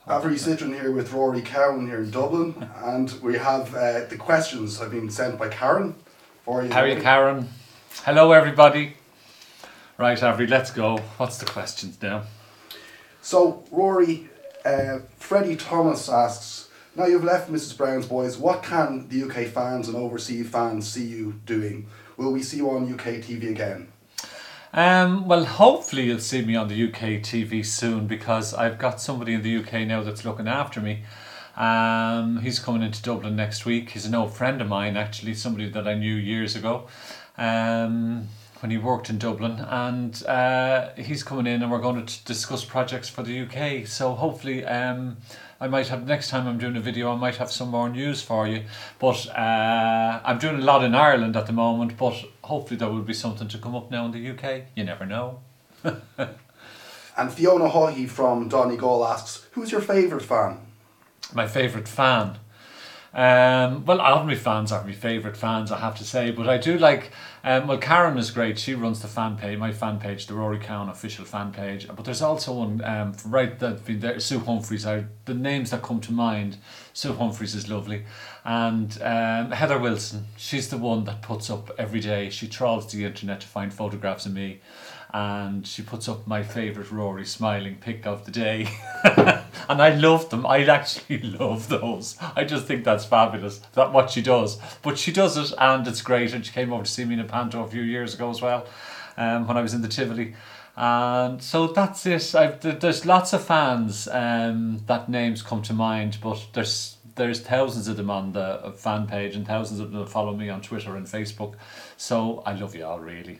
Avri Citron here with Rory Cowan here in Dublin, and we have the questions have been sent by Karen for you. How are you, Karen? Hello, everybody. Right, Avri, let's go. What's the questions now? So, Rory, Freddie Thomas asks, now you've left Mrs. Brown's Boys, what can the UK fans and overseas fans see you doing? Will we see you on UK TV again? Well, hopefully you'll see me on the UK TV soon, because I've got somebody in the UK now that's looking after me. He's coming into Dublin next week. He's an old friend of mine, actually, somebody that I knew years ago when he worked in Dublin, and he's coming in and we're going to discuss projects for the UK. So hopefully I might have, next time I'm doing a video, I might have some more news for you. But I'm doing a lot in Ireland at the moment, but hopefully there will be something to come up now in the UK. You never know. And Fiona Haughey from Donegal asks, who's your favourite fan? My favourite fan? Well, all of my fans are my favourite fans, I have to say, but I do like, well, Karen is great. She runs the fan page, my fan page, the Rory Cowan official fan page. But there's also one, Sue Humphreys. The names that come to mind, Sue Humphreys is lovely, and Heather Wilson. She's the one that puts up every day. She trawls the internet to find photographs of me, and she puts up my favourite Rory smiling pic of the day. And I love them. I actually love those. I just think that's fabulous, that what she does. But she does it, and it's great. And she came over to see me in a panto a few years ago as well, when I was in the Tivoli. And so that's it. There's lots of fans that names come to mind, but there's thousands of them on the fan page, and thousands of them that follow me on Twitter and Facebook. So I love you all, really.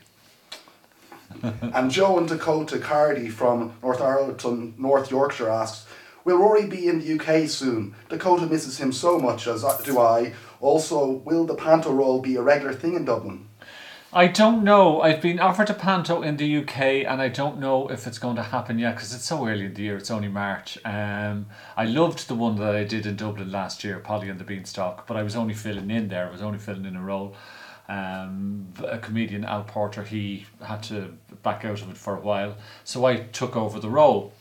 And Joe and Dakota Cardy from North Ireland, North Yorkshire asks, will Rory be in the UK soon? Dakota misses him so much, as do I. Also, will the panto role be a regular thing in Dublin? I don't know. I've been offered a panto in the UK, and I don't know if it's going to happen yet, because it's so early in the year. It's only March. I loved the one that I did in Dublin last year, Polly and the Beanstalk, but I was only filling in there. I was only filling in a role. A comedian, Al Porter, he had to back out of it for a while, so I took over the role,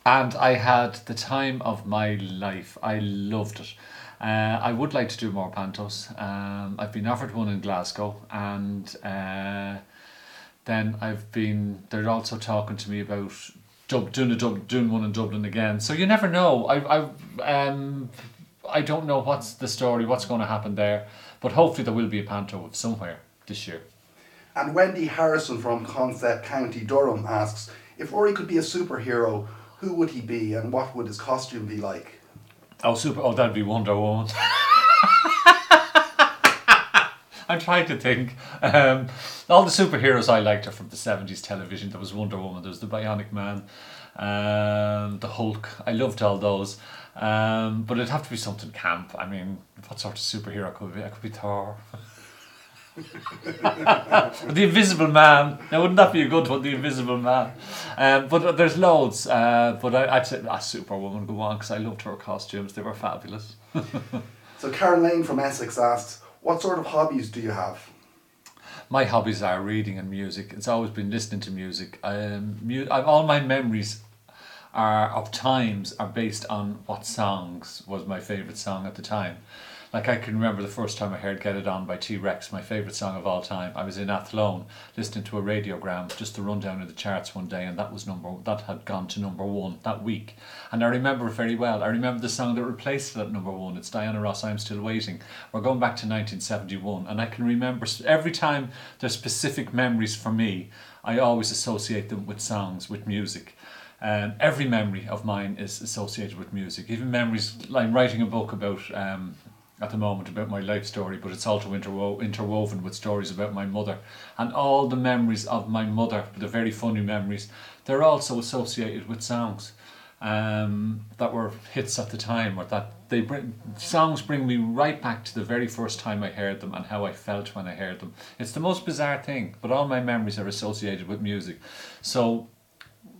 and I had the time of my life. I loved it. I would like to do more pantos. I've been offered one in Glasgow, and then they're also talking to me about doing one in Dublin again. So you never know. I don't know what's the story, what's going to happen there, but hopefully there will be a panto somewhere this year. And Wendy Harrison from Concept County Durham asks, if Rory could be a superhero, who would he be, and what would his costume be like? That'd be Wonder Woman. I'm trying to think. All the superheroes I liked are from the 70s television. There was Wonder Woman, there was the Bionic Man, the Hulk. I loved all those. But it'd have to be something camp. I mean, what sort of superhero could it be? I could be Thor. The Invisible Man. Now, wouldn't that be a good one, the Invisible Man? But there's loads. But I'd say Superwoman, go on, because I loved her costumes. They were fabulous. So Karen Lane from Essex asks, what sort of hobbies do you have? My hobbies are reading and music. It's always been listening to music. All my memories of times are based on what songs was my favourite song at the time. Like, I can remember the first time I heard Get It On by T-Rex, my favourite song of all time. I was in Athlone listening to a radiogram, just the rundown of the charts one day, and that had gone to number one that week. And I remember it very well. I remember the song that replaced it at number one. It's Diana Ross, I'm Still Waiting. We're going back to 1971, and I can remember every time there's specific memories for me, I always associate them with songs, with music. Every memory of mine is associated with music. Even memories, I'm writing a book about at the moment about my life story, but it's also interwoven with stories about my mother. And all the memories of my mother, the very funny memories, they're also associated with songs that were hits at the time, or that songs bring me right back to the very first time I heard them and how I felt when I heard them. It's the most bizarre thing, but all my memories are associated with music. So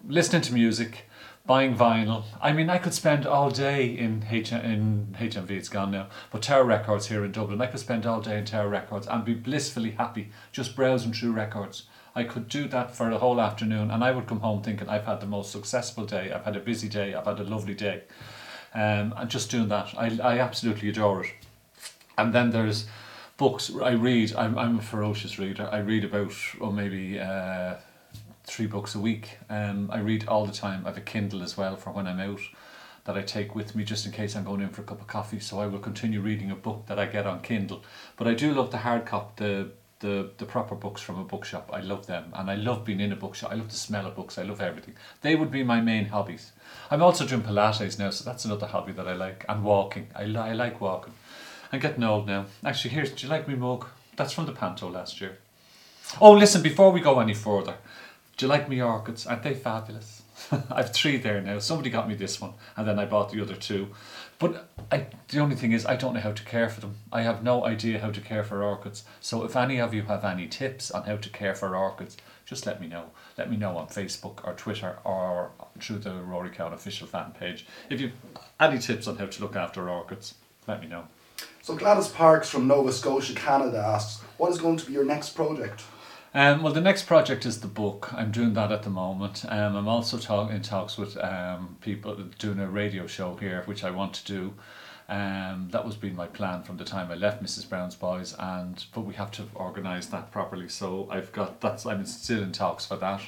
listening to music, buying vinyl. I mean, I could spend all day in HMV, it's gone now, but Tower Records here in Dublin. I could spend all day in Tower Records and be blissfully happy just browsing through records. I could do that for a whole afternoon, and I would come home thinking I've had the most successful day, I've had a busy day, I've had a lovely day. And just doing that, I absolutely adore it. And then there's books I read. I'm a ferocious reader. I read about maybe 3 books a week. I read all the time. I have a Kindle as well for when I'm out that I take with me just in case I'm going in for a cup of coffee. So I will continue reading a book that I get on Kindle. But I do love the hard copy, the proper books from a bookshop. I love them, and I love being in a bookshop. I love the smell of books. I love everything. They would be my main hobbies. I'm also doing Pilates now, so that's another hobby that I like. And walking. I like walking. I'm getting old now. Actually, do you like me mug? That's from the Panto last year. Oh, listen, before we go any further, do you like me orchids? Aren't they fabulous? I've 3 there now. Somebody got me this one, and then I bought the other 2. But the only thing is, I don't know how to care for them. I have no idea how to care for orchids. So if any of you have any tips on how to care for orchids, just let me know. Let me know on Facebook or Twitter or through the Rory Cowan official fan page. If you've any tips on how to look after orchids, let me know. So Gladys Parks from Nova Scotia, Canada asks, what is going to be your next project? Well, the next project is the book. I'm doing that at the moment. I'm also in talks with people doing a radio show here, which I want to do. That was been my plan from the time I left Mrs. Brown's Boys, but we have to organise that properly. So I'm still in talks for that.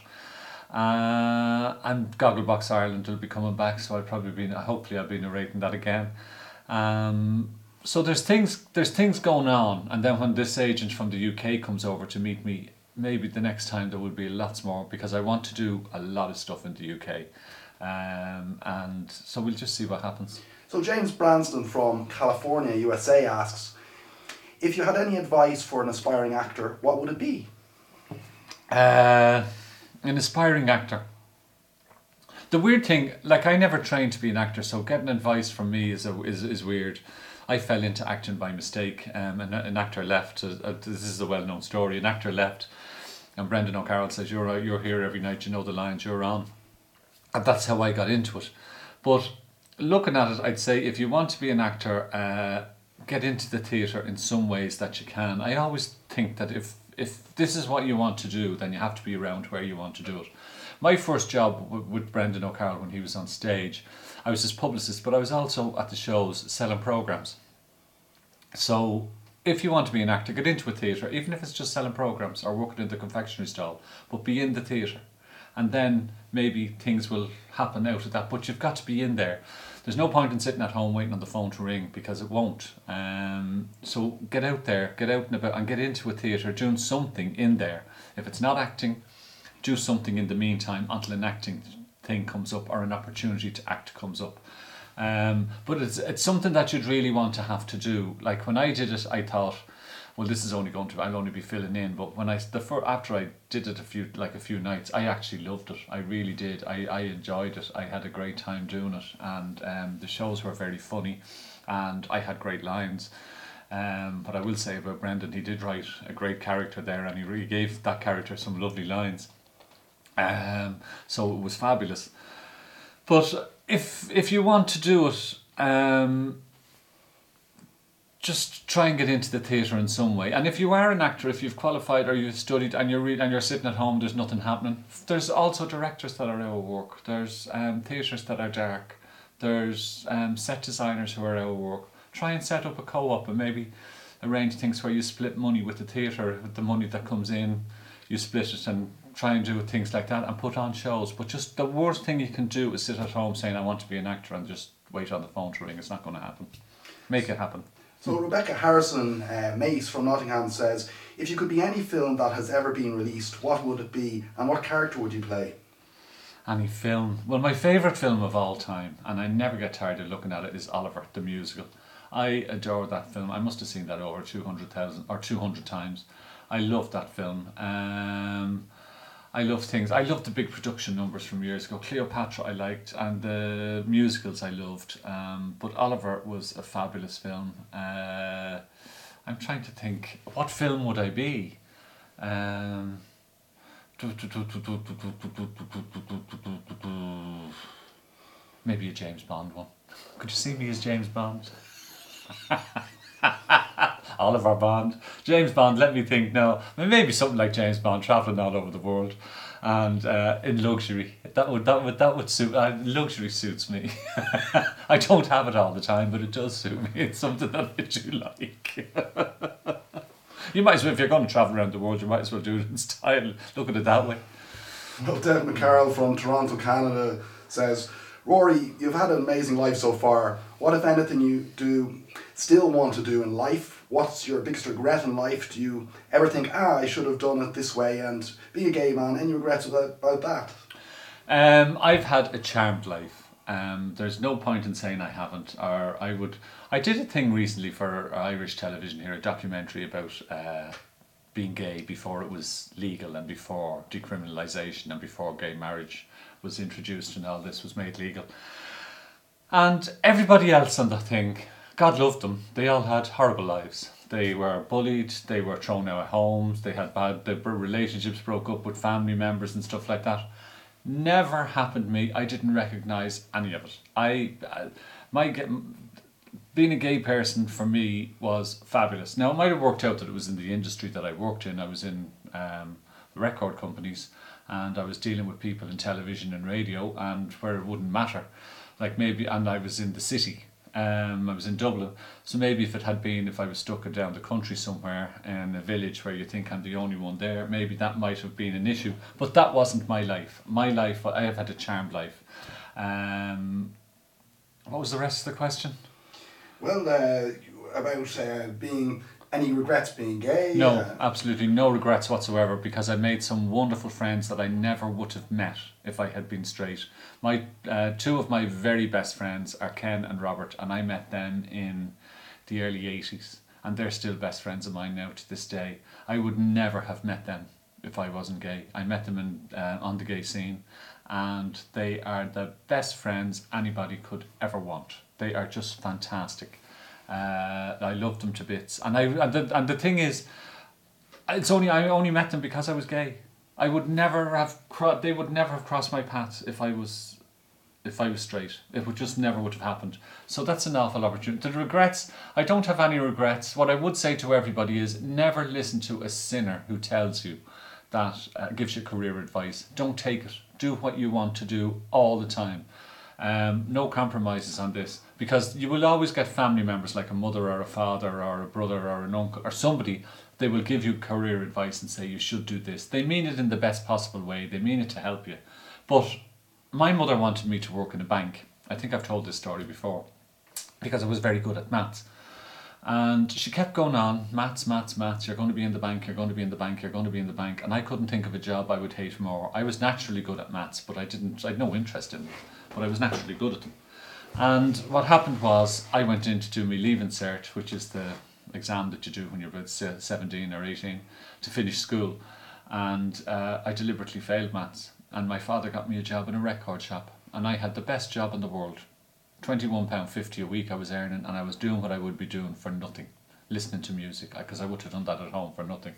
And Gogglebox Ireland will be coming back, so hopefully I'll be narrating that again. So there's things going on, and then when this agent from the UK comes over to meet me, maybe the next time there will be lots more, because I want to do a lot of stuff in the UK, and so we'll just see what happens. So James Branston from California, USA asks, if you had any advice for an aspiring actor, what would it be? An aspiring actor. The weird thing, like, I never trained to be an actor, so getting advice from me is weird. I fell into acting by mistake. An actor left. This is a well-known story. An actor left, and Brendan O'Carroll says, "You're here every night. You know the lines. You're on." And that's how I got into it. But looking at it, I'd say if you want to be an actor, get into the theatre in some ways that you can. I always think that if this is what you want to do, then you have to be around where you want to do it. My first job with Brendan O'Carroll when he was on stage, I was his publicist, but I was also at the shows selling programmes. So if you want to be an actor, get into a theatre, even if it's just selling programmes or working in the confectionery stall, but be in the theatre. And then maybe things will happen out of that, but you've got to be in there. There's no point in sitting at home waiting on the phone to ring, because it won't. So get out there, get out and about, and get into a theatre, doing something in there. If it's not acting, do something in the meantime until an acting thing comes up or an opportunity to act comes up. But it's something that you'd really want to have to do. Like when I did it, I thought, well, this is I'll only be filling in. But after I did it a few nights, I actually loved it. I really did. I enjoyed it. I had a great time doing it, and the shows were very funny, and I had great lines. But I will say about Brendan, he did write a great character there, and he really gave that character some lovely lines. So it was fabulous. But if you want to do it, just try and get into the theatre in some way. And if you are an actor, if you've qualified or you've studied and you're sitting at home, there's nothing happening. There's also directors that are out of work. There's theatres that are dark. There's set designers who are out of work. Try and set up a co-op and maybe arrange things where you split money with the theatre. With the money that comes in, you split it and try and do things like that and put on shows. But just the worst thing you can do is sit at home saying I want to be an actor and just wait on the phone to ring. It's not going to happen. Make it happen. So Rebecca Harrison Mace from Nottingham says, if you could be any film that has ever been released, what would it be and what character would you play? Any film? Well, my favourite film of all time, and I never get tired of looking at it, is Oliver, the musical. I adore that film. I must have seen that over 200 times. I love that film. I love the big production numbers from years ago. Cleopatra I liked, and the musicals I loved. But Oliver was a fabulous film. I'm trying to think, what film would I be? Maybe a James Bond one. Could you see me as James Bond? Oliver Bond. James Bond, let me think now. Maybe something like James Bond, travelling all over the world. And in luxury. That would suit. Luxury suits me. I don't have it all the time, but it does suit me. It's something that I do like. You might as well, if you're going to travel around the world, you might as well do it in style. Look at it that way. Well, Deb McCarroll from Toronto, Canada says, Rory, you've had an amazing life so far. What, if anything, you do still want to do in life? What's your biggest regret in life? Do you ever think, I should have done it this way? And being a gay man, any regrets about that? I've had a charmed life. There's no point in saying I haven't. I did a thing recently for Irish television here, a documentary about being gay before it was legal and before decriminalisation and before gay marriage was introduced and all this was made legal. And everybody else on the thing, God loved them. They all had horrible lives. They were bullied, they were thrown out of homes, their relationships broke up with family members and stuff like that. Never happened to me. I didn't recognise any of it. Being a gay person for me was fabulous. Now, it might have worked out that it was in the industry that I worked in. I was in record companies and I was dealing with people in television and radio, and where it wouldn't matter. And I was in the city. I was in Dublin, so maybe if I was stuck down the country somewhere in a village where you think I'm the only one there, maybe that might have been an issue. But that wasn't my life. My life, I have had a charmed life. What was the rest of the question? Well, about any regrets being gay? No, absolutely no regrets whatsoever, because I made some wonderful friends that I never would have met if I had been straight. Two of my very best friends are Ken and Robert, and I met them in the early 80s, and they're still best friends of mine now to this day. I would never have met them if I wasn't gay. I met them on the gay scene, and they are the best friends anybody could ever want. They are just fantastic. I love them to bits, and the thing is, I only met them because I was gay. They would never have crossed my path if I was straight. It would have happened. So that's an awful opportunity. The regrets, I don't have any regrets. What I would say to everybody is never listen to a sinner who tells you that gives you career advice. Don't take it. Do what you want to do all the time. No compromises on this, because you will always get family members like a mother or a father or a brother or an uncle or somebody. They will give you career advice and say you should do this. They mean it in the best possible way. They mean it to help you. But my mother wanted me to work in a bank. I think I've told this story before, because I was very good at maths. And she kept going on, maths, you're going to be in the bank, you're going to be in the bank, you're going to be in the bank. And I couldn't think of a job I would hate more. I was naturally good at maths, but I had no interest in them. But I was naturally good at them. And what happened was, I went in to do my Leaving Cert, which is the exam that you do when you're about 17 or 18 to finish school. And I deliberately failed maths. And my father got me a job in a record shop. And I had the best job in the world. £21.50 a week I was earning, and I was doing what I would be doing for nothing. Listening to music, because I would have done that at home for nothing.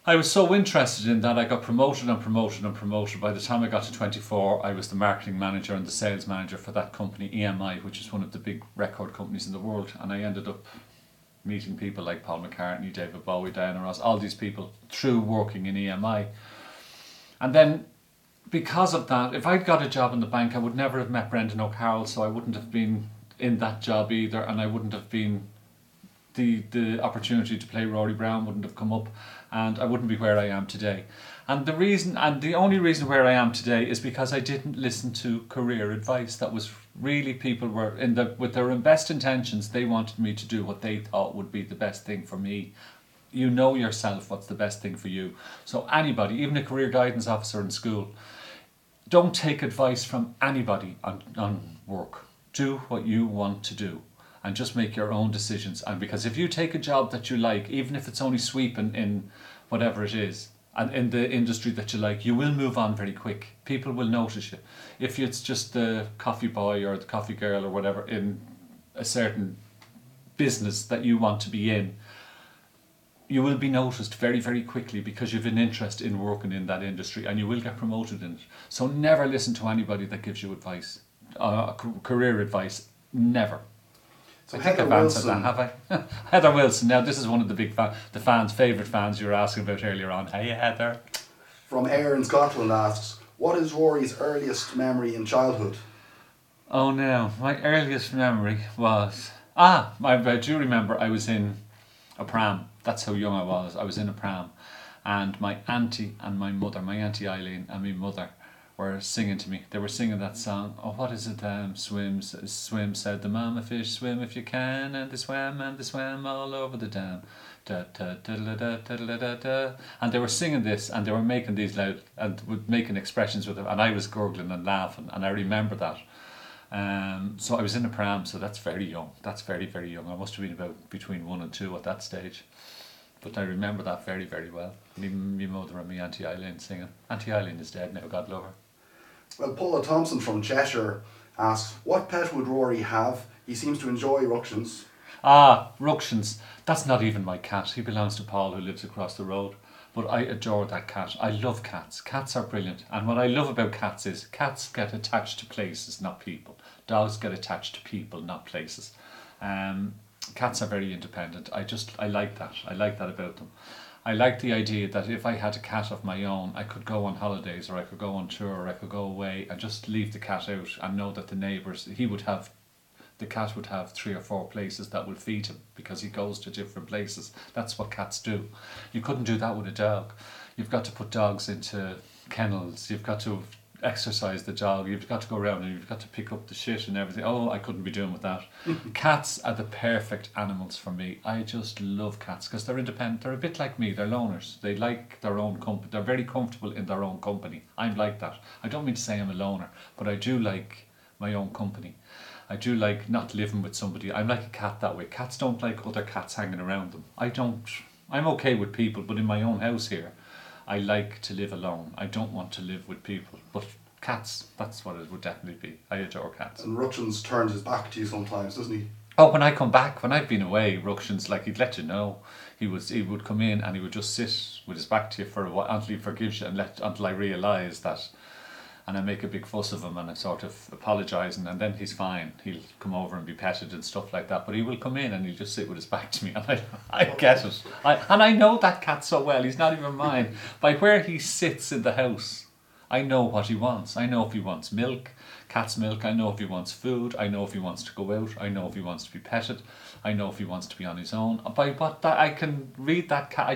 I was so interested in that I got promoted and promoted and promoted. By the time I got to 24, I was the marketing manager and the sales manager for that company, EMI, which is one of the big record companies in the world. And I ended up meeting people like Paul McCartney, David Bowie, Diana Ross, all these people through working in EMI. And then because of that, if I'd got a job in the bank, I would never have met Brendan O'Carroll, so I wouldn't have been in that job either, and I wouldn't have been the opportunity to play Rory Brown wouldn't have come up, and I wouldn't be where I am today. And the only reason where I am today is because I didn't listen to career advice. That was really, people were with their best intentions. They wanted me to do what they thought would be the best thing for me. You know yourself what's the best thing for you. So anybody, even a career guidance officer in school, don't take advice from anybody on work. Do what you want to do. And just make your own decisions. And because if you take a job that you like, even if it's only sweeping in whatever it is, and in the industry that you like, you will move on very quick. People will notice you. If it's just the coffee boy or the coffee girl or whatever in a certain business that you want to be in, you will be noticed very, very quickly because you've an interest in working in that industry, and you will get promoted in it. So never listen to anybody that gives you advice, career advice, never. So I think I've answered that, have I? Heather Wilson. Now, this is one of the the fans' favourite fans you were asking about earlier on. Hey, Heather. From Ayr in Scotland asks, what is Rory's earliest memory in childhood? Oh no, my earliest memory was... I do remember I was in a pram. That's how young I was. I was in a pram. And my auntie and my mother, my auntie Eileen and my mother, were singing to me. They were singing that song. Oh, what is it? Swim said the mama fish, swim if you can, and they swam all over the dam. Da, da, da, da, da, da, da, da, da. And they were singing this, and they were making these loud, and making expressions with it, and I was gurgling and laughing, and I remember that. So I was in a pram, so that's very young. That's very, very young. I must have been about between 1 and 2 at that stage. But I remember that very, very well. My mother and my Auntie Eileen singing. Auntie Eileen is dead now, God love her. Well, Paula Thompson from Cheshire asks, what pet would Rory have? He seems to enjoy ructions. Ructions. That's not even my cat. He belongs to Paul, who lives across the road. But I adore that cat. I love cats. Cats are brilliant. And what I love about cats is cats get attached to places, not people. Dogs get attached to people, not places. Cats are very independent. I like that. I like that about them. I like the idea that if I had a cat of my own, I could go on holidays, or I could go on tour, or I could go away and just leave the cat out and know that the neighbours, the cat would have 3 or 4 places that will feed him because he goes to different places. That's what cats do. You couldn't do that with a dog. You've got to put dogs into kennels. You've got to exercise the dog. You've got to go around and you've got to pick up the shit and everything. Oh, I couldn't be doing with that. Cats are the perfect animals for me. I just love cats because they're independent. They're a bit like me. They're loners. They like their own company. They're very comfortable in their own company. I'm like that. I don't mean to say I'm a loner, but I do like my own company. I do like not living with somebody. I'm like a cat that way. Cats don't like other cats hanging around them. I'm okay with people, but in my own house here, I like to live alone. I don't want to live with people. But cats, that's what it would definitely be. I adore cats. And Ructions turns his back to you sometimes, doesn't he? Oh, when I come back, when I've been away, Ructions, like, he'd let you know. He would come in and he would just sit with his back to you for a while until he forgives you until I realise that. And I make a big fuss of him and I sort of apologise, and then he's fine. He'll come over and be petted and stuff like that. But he will come in and he'll just sit with his back to me, and I get it. And I know that cat so well. He's not even mine. By where he sits in the house, I know what he wants. I know if he wants milk, cat's milk. I know if he wants food. I know if he wants to go out. I know if he wants to be petted. I know if he wants to be on his own. By what that I can read that cat.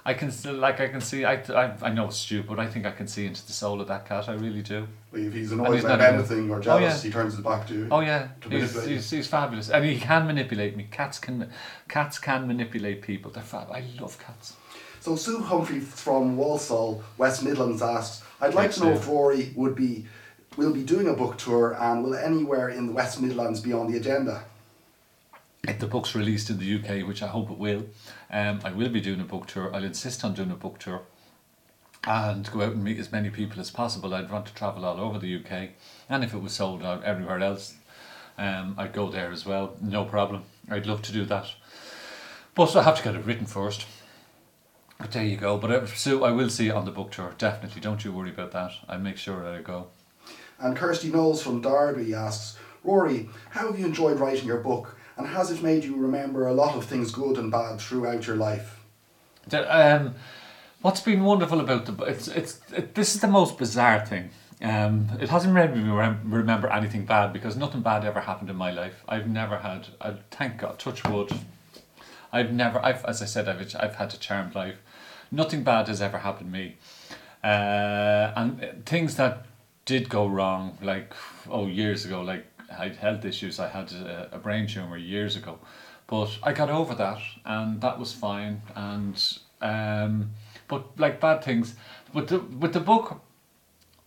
I can see. I know it's stupid. I think I can see into the soul of that cat. I really do. Well, if he's annoyed about anything or jealous, he turns his back to you. Oh yeah, he's fabulous, and he can manipulate me. Cats can manipulate people. They're fab. I love cats. So Sue Humphrey from Walsall, West Midlands asks, I'd like to know if Rory will be doing a book tour, and will anywhere in the West Midlands be on the agenda? If the book's released in the UK, which I hope it will, I will be doing a book tour. I'll insist on doing a book tour and go out and meet as many people as possible. I'd want to travel all over the UK, and if it was sold out everywhere else, I'd go there as well, no problem. I'd love to do that. But I have to get it written first. But there you go. But Sue, I will see you on the book tour, definitely. Don't you worry about that. I'll make sure that I go. And Kirsty Knowles from Derby asks, Rory, how have you enjoyed writing your book? And has it made you remember a lot of things good and bad throughout your life? What's been wonderful about the book, this is the most bizarre thing. It hasn't made me remember anything bad, because nothing bad ever happened in my life. I've never had, thank God, touch wood. As I said, I've had a charmed life. Nothing bad has ever happened to me. And things that did go wrong, like, years ago, like, I had health issues. I had a brain tumour years ago, but I got over that, and that was fine. And but like bad things, with the book,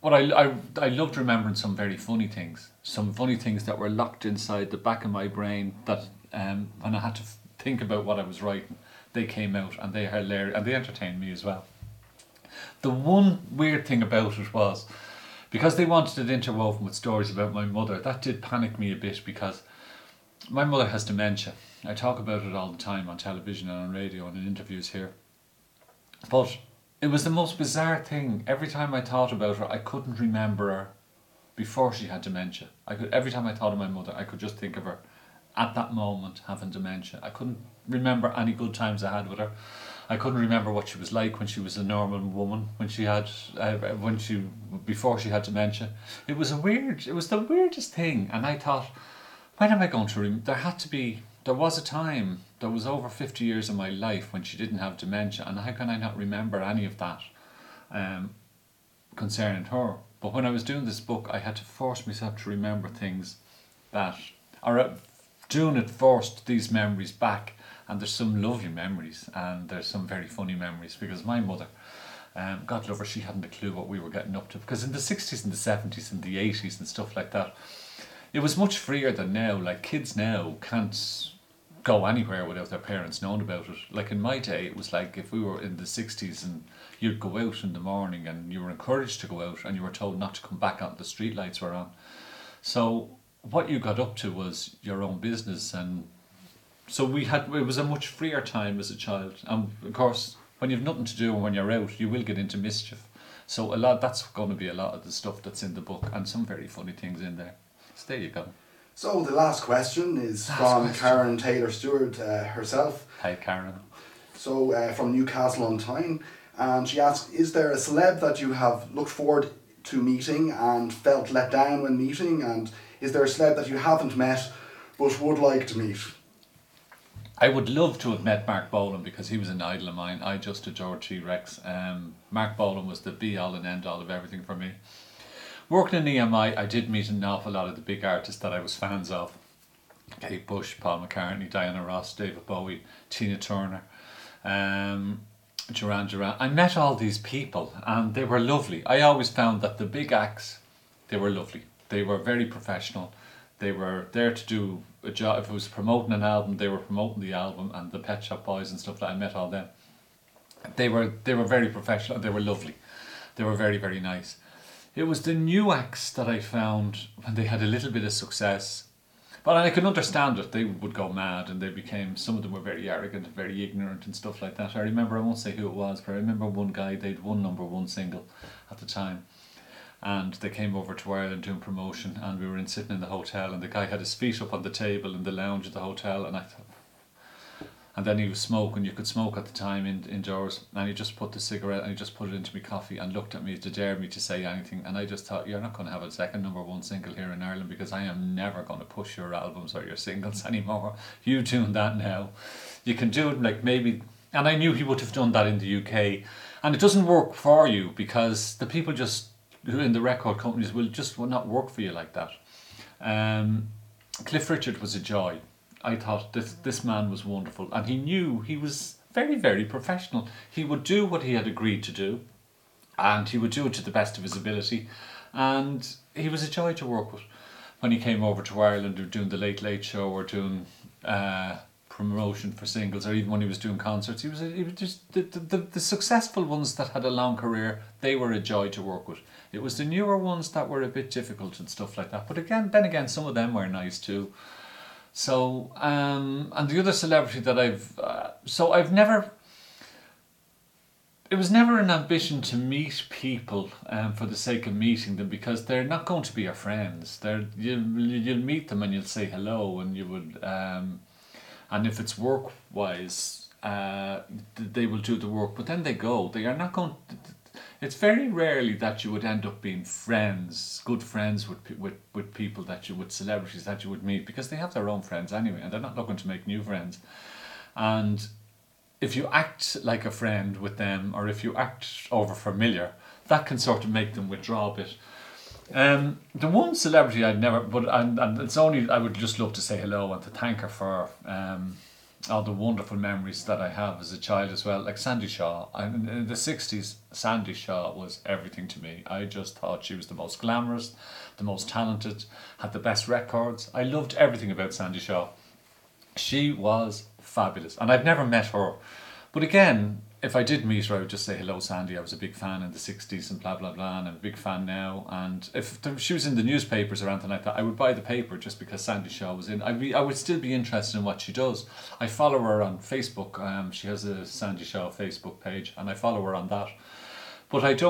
what I loved remembering some very funny things, that were locked inside the back of my brain. That when I had to think about what I was writing, they came out, and they are hilarious, and they entertained me as well. The one weird thing about it was, because they wanted it interwoven with stories about my mother, that did panic me a bit, because my mother has dementia. I talk about it all the time on television and on radio and in interviews here. But it was the most bizarre thing. Every time I thought about her, I couldn't remember her before she had dementia. Every time I thought of my mother, I could just think of her at that moment having dementia. I couldn't remember any good times I had with her. I couldn't remember what she was like when she was a normal woman, before she had dementia. It was the weirdest thing, and I thought, when am I going to there was a time, there was over 50 years of my life when she didn't have dementia, and how can I not remember any of that concerning her? But when I was doing this book, I had to force myself to remember things doing it forced these memories back, and there's some lovely memories, and there's some very funny memories, because my mother, God love her, she hadn't a clue what we were getting up to, because in the 60s and the 70s and the 80s and stuff like that, it was much freer than now. Like, kids now can't go anywhere without their parents knowing about it. Like, in my day, it was like, if we were in the 60s and you'd go out in the morning and you were encouraged to go out and you were told not to come back until the street lights were on. So what you got up to was your own business, and so it was a much freer time as a child. And of course, when you've nothing to do and when you're out, you will get into mischief. So that's going to be a lot of the stuff that's in the book, and some very funny things in there. So there you go. So the last question is from Karen Taylor-Steward herself. Hi, Karen. So from Newcastle on Tyne, and she asks, is there a celeb that you have looked forward to meeting and felt let down when meeting, and is there a celeb that you haven't met but would like to meet? I would love to have met Mark Bolan, because he was an idol of mine. I just adored T-Rex. Mark Bolan was the be-all and end-all of everything for me. Working in EMI, I did meet an awful lot of the big artists that I was fans of. Kate Bush, Paul McCartney, Diana Ross, David Bowie, Tina Turner, Duran Duran. I met all these people and they were lovely. I always found that the big acts, they were lovely. They were very professional. They were there to do a job. If it was promoting an album, they were promoting the album, and the Pet Shop Boys and stuff like that. I met all them. They were very professional. They were lovely. They were very, very nice. It was the new acts that I found when they had a little bit of success. But I can understand it. They would go mad, and some of them were very arrogant and very ignorant and stuff like that. I remember, I won't say who it was, but I remember one guy, they'd won #1 single at the time. And they came over to Ireland doing promotion, and we were sitting in the hotel, and the guy had his feet up on the table in the lounge of the hotel, and I thought, and then he was smoking. You could smoke at the time indoors, and he just put the cigarette and he just put it into my coffee and looked at me to dare me to say anything, and I just thought, you're not going to have a second #1 single here in Ireland, because I am never going to push your albums or your singles anymore. You doing that now, you can do it like maybe, and I knew he would have done that in the UK, and it doesn't work for you, because the people who in the record companies will not work for you like that. Cliff Richard was a joy. I thought this man was wonderful, and he was very, very professional. He would do what he had agreed to do, and he would do it to the best of his ability, and he was a joy to work with. When he came over to Ireland, or doing the Late Late Show, or doing promotion for singles, or even when he was doing concerts, he was just the successful ones that had a long career. They were a joy to work with. It was the newer ones that were a bit difficult and stuff like that. But then again, some of them were nice too. So, and the other celebrity that it was never an ambition to meet people for the sake of meeting them, because they're not going to be your friends. You'll meet them and you'll say hello, and you would, and if it's work-wise, they will do the work, but then they go. They are not going. It's very rarely that you would end up being good friends with people with celebrities that you would meet, because they have their own friends anyway, and they're not looking to make new friends. And if you act like a friend with them, or if you act over familiar, that can sort of make them withdraw a bit. The one celebrity I'd never, and it's only, I would just love to say hello and to thank her for all the wonderful memories that I have as a child as well, like Sandy Shaw. In the 60s, Sandy Shaw was everything to me. I just thought she was the most glamorous, the most talented, had the best records. I loved everything about Sandy Shaw. She was fabulous, and I've never met her. But again, if I did meet her, I would just say, hello Sandy, I was a big fan in the 60s and blah blah blah, and I'm a big fan now. And if she was in the newspapers or anything like that, I would buy the paper just because Sandy Shaw was in. I would still be interested in what she does. I follow her on Facebook. She has a Sandy Shaw Facebook page, and I follow her on that. But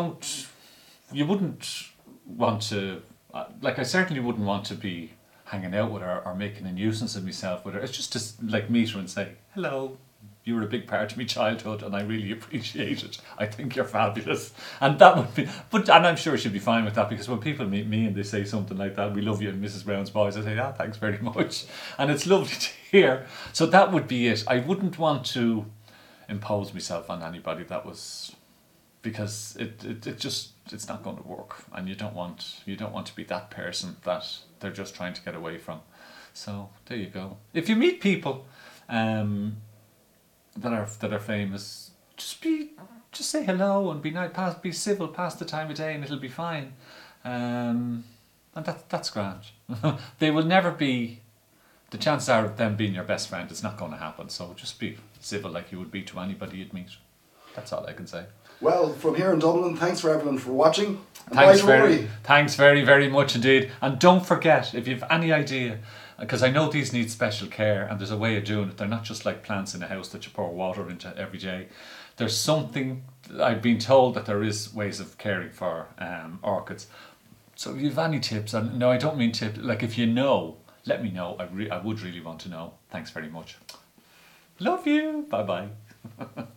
you wouldn't want to, I certainly wouldn't want to be hanging out with her or making a nuisance of myself with her. It's just to like meet her and say, hello, you were a big part of my childhood and I really appreciate it. I think you're fabulous. And that would be, and I'm sure she'd be fine with that, because when people meet me and they say something like that, we love you and Mrs. Brown's boys, I say, yeah, thanks very much. And it's lovely to hear. So that would be it. I wouldn't want to impose myself on anybody. That was, because it's not going to work, and you don't want to be that person that they're just trying to get away from. So there you go. If you meet people that are famous, just say hello and be nice, be civil, pass the time of day, and it'll be fine. And that's grand. They will never be. The chances are of them being your best friend, it's not going to happen. So just be civil like you would be to anybody you'd meet. That's all I can say. Well, from here in Dublin, thanks for everyone for watching. And thanks very, very much indeed. And don't forget, if you've any idea, because I know these need special care, and there's a way of doing it. They're not just like plants in a house that you pour water into every day. There's something, I've been told that there is ways of caring for orchids. So if you have any tips, and no, I don't mean tips, like if you know, let me know. I would really want to know. Thanks very much. Love you. Bye bye.